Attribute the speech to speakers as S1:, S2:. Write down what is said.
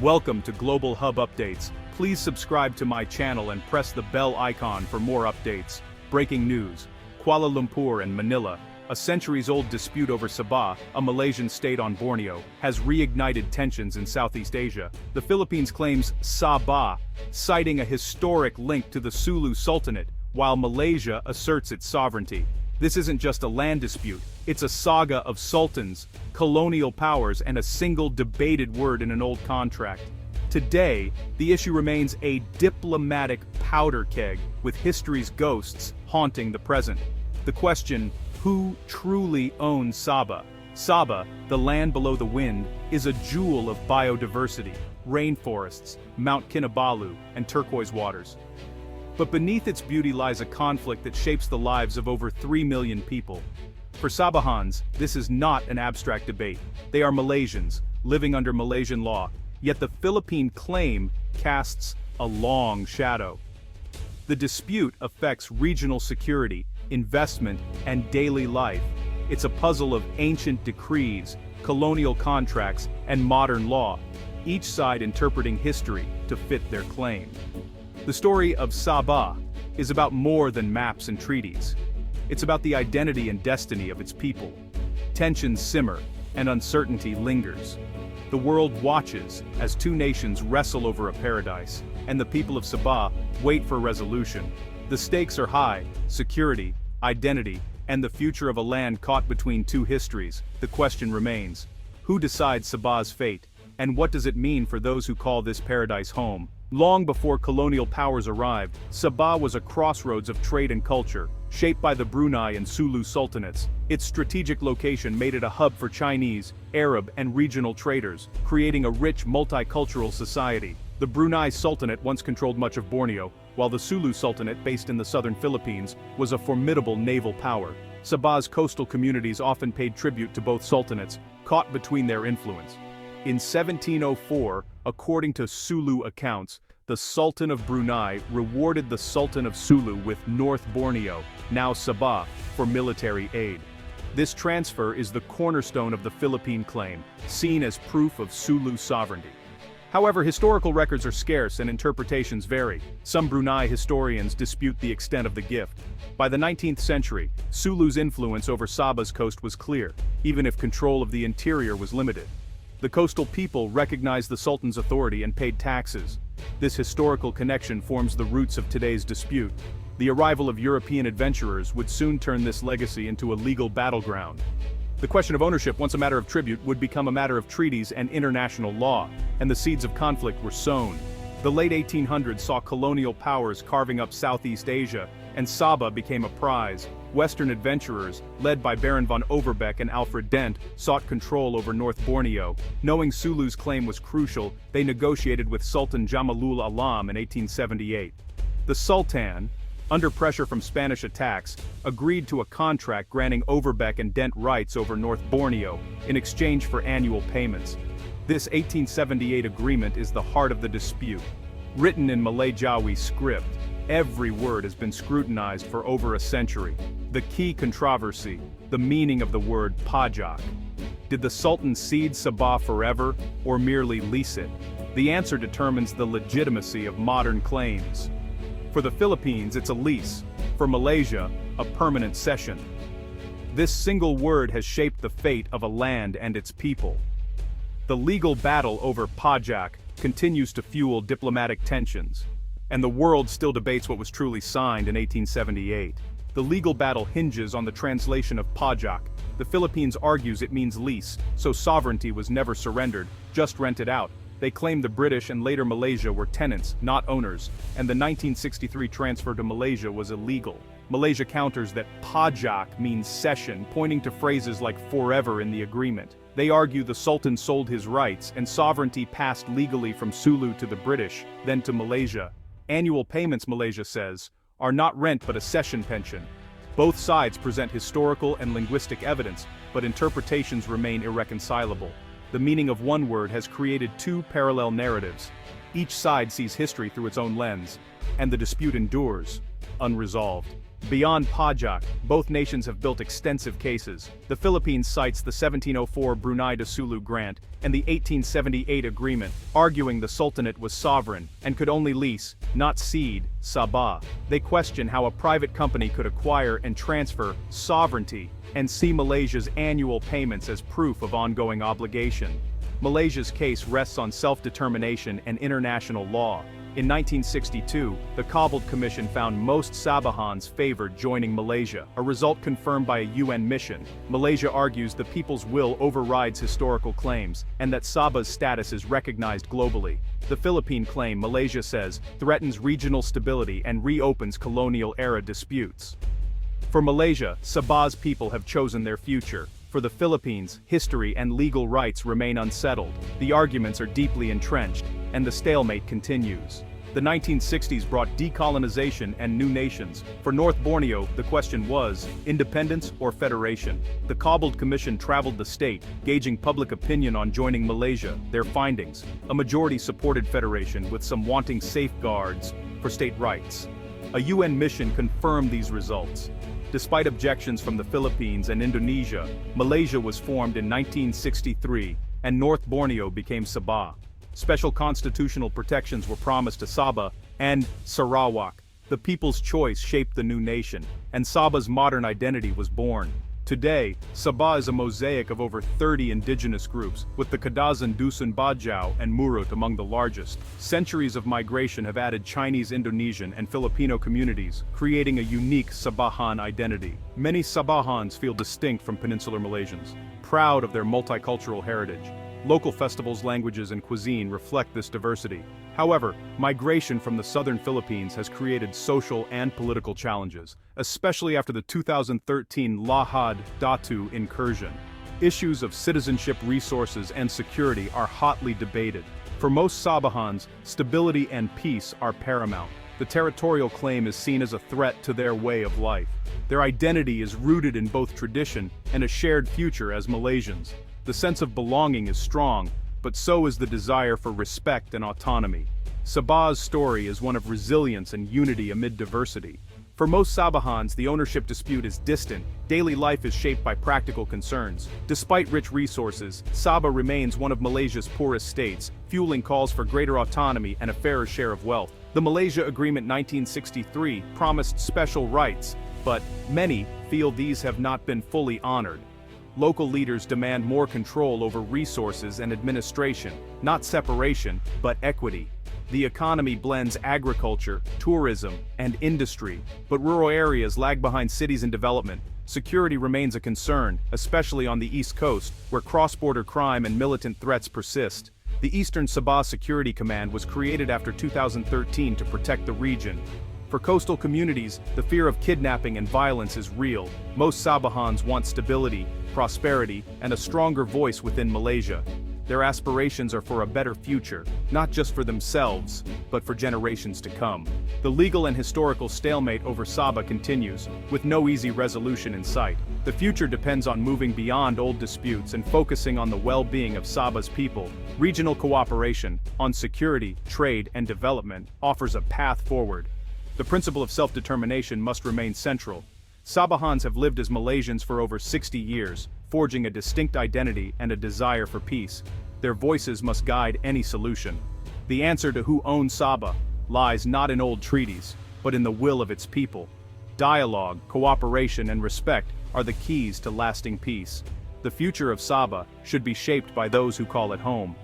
S1: Welcome to Global Hub Updates. Please subscribe to my channel and press the bell icon for more updates. Breaking news. Kuala Lumpur and Manila, a centuries-old dispute over Sabah, a Malaysian state on Borneo, has reignited tensions in Southeast Asia. The Philippines claims Sabah, citing a historic link to the Sulu Sultanate, while Malaysia asserts its sovereignty. This isn't just a land dispute, it's a saga of sultans, colonial powers, and a single debated word in an old contract. Today, the issue remains a diplomatic powder keg, with history's ghosts haunting the present. The question, who truly owns Sabah? Sabah, the land below the wind, is a jewel of biodiversity, rainforests, Mount Kinabalu, and turquoise waters. But beneath its beauty lies a conflict that shapes the lives of over 3 million people. For Sabahans, this is not an abstract debate. They are Malaysians, living under Malaysian law, yet the Philippine claim casts a long shadow. The dispute affects regional security, investment, and daily life. It's a puzzle of ancient decrees, colonial contracts, and modern law, each side interpreting history to fit their claim. The story of Sabah is about more than maps and treaties. It's about the identity and destiny of its people. Tensions simmer, and uncertainty lingers. The world watches as two nations wrestle over a paradise, and the people of Sabah wait for resolution. The stakes are high: security, identity, and the future of a land caught between two histories. The question remains: who decides Sabah's fate, and what does it mean for those who call this paradise home? Long before colonial powers arrived, Sabah was a crossroads of trade and culture, shaped by the Brunei and Sulu sultanates. Its strategic location made it a hub for Chinese, Arab, and regional traders, creating a rich multicultural society. The Brunei Sultanate once controlled much of Borneo, while the Sulu Sultanate, based in the southern Philippines, was a formidable naval power. Sabah's coastal communities often paid tribute to both sultanates, caught between their influence. In 1704, according to Sulu accounts, the Sultan of Brunei rewarded the Sultan of Sulu with North Borneo, now Sabah, for military aid. This transfer is the cornerstone of the Philippine claim, seen as proof of Sulu sovereignty. However, historical records are scarce and interpretations vary. Some Brunei historians dispute the extent of the gift. By the 19th century, Sulu's influence over Sabah's coast was clear, even if control of the interior was limited. The coastal people recognized the Sultan's authority and paid taxes. This historical connection forms the roots of today's dispute. The arrival of European adventurers would soon turn this legacy into a legal battleground. The question of ownership, once a matter of tribute, would become a matter of treaties and international law, and the seeds of conflict were sown. The late 1800s saw colonial powers carving up Southeast Asia, and Sabah became a prize. Western adventurers, led by Baron von Overbeck and Alfred Dent, sought control over North Borneo. Knowing Sulu's claim was crucial, they negotiated with Sultan Jamalul Alam in 1878. The Sultan, under pressure from Spanish attacks, agreed to a contract granting Overbeck and Dent rights over North Borneo, in exchange for annual payments. This 1878 agreement is the heart of the dispute. Written in Malay Jawi script, every word has been scrutinized for over a century. The key controversy, the meaning of the word pajak. Did the Sultan cede Sabah forever, or merely lease it? The answer determines the legitimacy of modern claims. For the Philippines, it's a lease. For Malaysia, a permanent cession. This single word has shaped the fate of a land and its people. The legal battle over pajak continues to fuel diplomatic tensions, and the world still debates what was truly signed in 1878. The legal battle hinges on the translation of pajak. The Philippines argues it means lease, so sovereignty was never surrendered, just rented out. They claim the British and later Malaysia were tenants, not owners, and the 1963 transfer to Malaysia was illegal. Malaysia counters that pajak means cession, pointing to phrases like forever in the agreement. They argue the Sultan sold his rights, and sovereignty passed legally from Sulu to the British, then to Malaysia. Annual payments, Malaysia says, are not rent but a cession pension. Both sides present historical and linguistic evidence, but interpretations remain irreconcilable. The meaning of one word has created two parallel narratives. Each side sees history through its own lens, and the dispute endures, unresolved. Beyond pajak, both nations have built extensive cases. The Philippines cites the 1704 Brunei de Sulu Grant and the 1878 agreement, arguing the Sultanate was sovereign and could only lease, not cede, Sabah. They question how a private company could acquire and transfer sovereignty and see Malaysia's annual payments as proof of ongoing obligation. Malaysia's case rests on self-determination and international law. In 1962, the Cobbled Commission found most Sabahans favored joining Malaysia, a result confirmed by a UN mission. Malaysia argues the people's will overrides historical claims, and that Sabah's status is recognized globally. The Philippine claim, Malaysia says, threatens regional stability and reopens colonial-era disputes. For Malaysia, Sabah's people have chosen their future. For the Philippines, history and legal rights remain unsettled. The arguments are deeply entrenched, and the stalemate continues. The 1960s brought decolonization and new nations. For North Borneo, the question was, independence or federation? The Cobbled Commission traveled the state, gauging public opinion on joining Malaysia. Their findings: a majority supported federation, with some wanting safeguards for state rights. A UN mission confirmed these results. Despite objections from the Philippines and Indonesia, Malaysia was formed in 1963, and North Borneo became Sabah. Special constitutional protections were promised to Sabah and Sarawak. The people's choice shaped the new nation, and Sabah's modern identity was born. Today, Sabah is a mosaic of over 30 indigenous groups, with the Kadazan Dusun Bajau and Murut among the largest. Centuries of migration have added Chinese, Indonesian, and Filipino communities, creating a unique Sabahan identity. Many Sabahans feel distinct from Peninsular Malaysians, proud of their multicultural heritage. Local festivals, languages, and cuisine reflect this diversity. However, migration from the southern Philippines has created social and political challenges, especially after the 2013 Lahad Datu incursion. Issues of citizenship, resources, and security are hotly debated. For most Sabahans, stability and peace are paramount. The territorial claim is seen as a threat to their way of life. Their identity is rooted in both tradition and a shared future as Malaysians. The sense of belonging is strong, but so is the desire for respect and autonomy. Sabah's story is one of resilience and unity amid diversity. For most Sabahans, the ownership dispute is distant. Daily life is shaped by practical concerns. Despite rich resources, Sabah remains one of Malaysia's poorest states, fueling calls for greater autonomy and a fairer share of wealth. The Malaysia Agreement 1963 promised special rights, but many feel these have not been fully honored. Local leaders demand more control over resources and administration, not separation, but equity. The economy blends agriculture, tourism, and industry, but rural areas lag behind cities in development. Security remains a concern, especially on the East Coast, where cross-border crime and militant threats persist. The Eastern Sabah Security Command was created after 2013 to protect the region. For coastal communities, the fear of kidnapping and violence is real. Most Sabahans want stability, prosperity, and a stronger voice within Malaysia. Their aspirations are for a better future, not just for themselves, but for generations to come. The legal and historical stalemate over Sabah continues, with no easy resolution in sight. The future depends on moving beyond old disputes and focusing on the well-being of Sabah's people. Regional cooperation on security, trade, and development offers a path forward. The principle of self-determination must remain central. Sabahans have lived as Malaysians for over 60 years, forging a distinct identity and a desire for peace. Their voices must guide any solution. The answer to who owns Sabah lies not in old treaties, but in the will of its people. Dialogue, cooperation, and respect are the keys to lasting peace. The future of Sabah should be shaped by those who call it home.